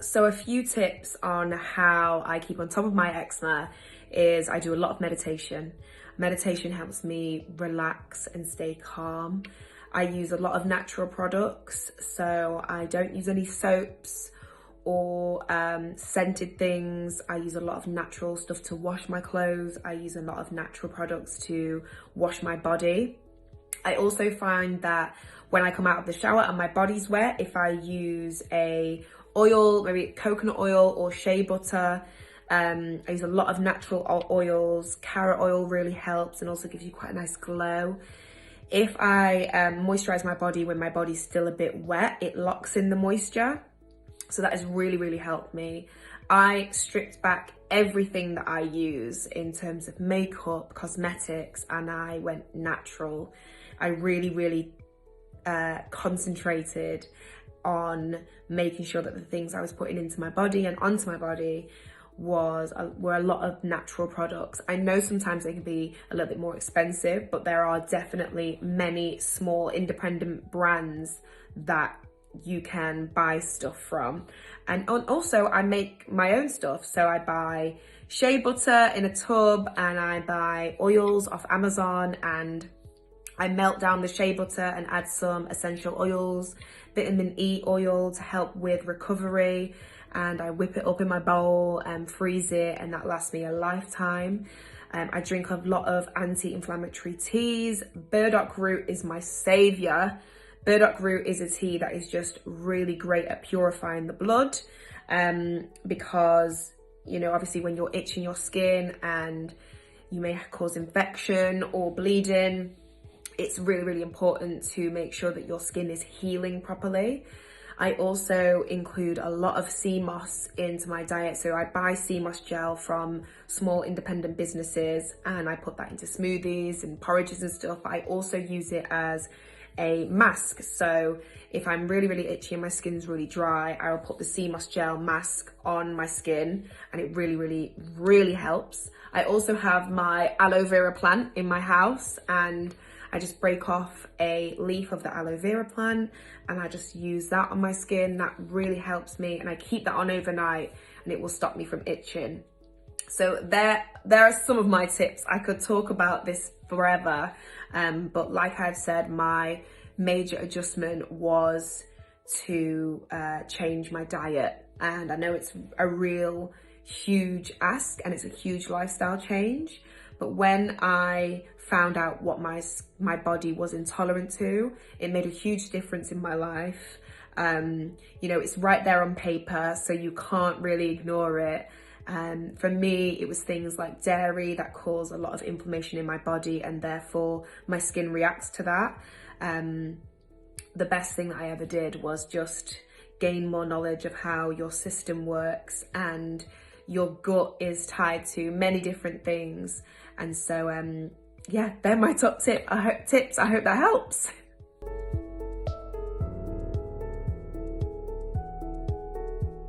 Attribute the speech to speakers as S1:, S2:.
S1: So a few tips on how I keep on top of my eczema is I do a lot of meditation. Meditation helps me relax and stay calm. I use a lot of natural products, so I don't use any soaps or scented things. I use a lot of natural stuff to wash my clothes. I use a lot of natural products to wash my body. I also find that when I come out of the shower and my body's wet, if I use a oil, maybe coconut oil or shea butter, I use a lot of natural oils. Carrot oil really helps and also gives you quite a nice glow. If I moisturize my body when my body's still a bit wet, it locks in the moisture. So that has really, really helped me. I stripped back everything that I use in terms of makeup, cosmetics, and I went natural. I really, really concentrated on making sure that the things I was putting into my body and onto my body were a lot of natural products. I know sometimes they can be a little bit more expensive, but there are definitely many small independent brands that you can buy stuff from. And also I make my own stuff. So I buy shea butter in a tub and I buy oils off Amazon, and I melt down the shea butter and add some essential oils, vitamin E oil to help with recovery, and I whip it up in my bowl and freeze it, and that lasts me a lifetime. I drink a lot of anti-inflammatory teas. Burdock root is my savior. Burdock root is a tea that is just really great at purifying the blood, because, you know, obviously when you're itching your skin and you may cause infection or bleeding, it's really, really important to make sure that your skin is healing properly. I also include a lot of sea moss into my diet. So I buy sea moss gel from small independent businesses and I put that into smoothies and porridges and stuff. I also use it as a mask. So if I'm really, really itchy and my skin's really dry, I will put the sea moss gel mask on my skin and it really, really, really helps. I also have my aloe vera plant in my house, and I just break off a leaf of the aloe vera plant and I just use that on my skin. That really helps me, and I keep that on overnight and it will stop me from itching. So there are some of my tips. I could talk about this forever, but like I've said, my major adjustment was to change my diet. And I know it's a real huge ask and it's a huge lifestyle change. But when I found out what my body was intolerant to, it made a huge difference in my life. You know, it's right there on paper, so you can't really ignore it. For me, it was things like dairy that cause a lot of inflammation in my body, and therefore my skin reacts to that. The best thing that I ever did was just gain more knowledge of how your system works, and your gut is tied to many different things. And so, yeah, they're my top tips. I hope that helps.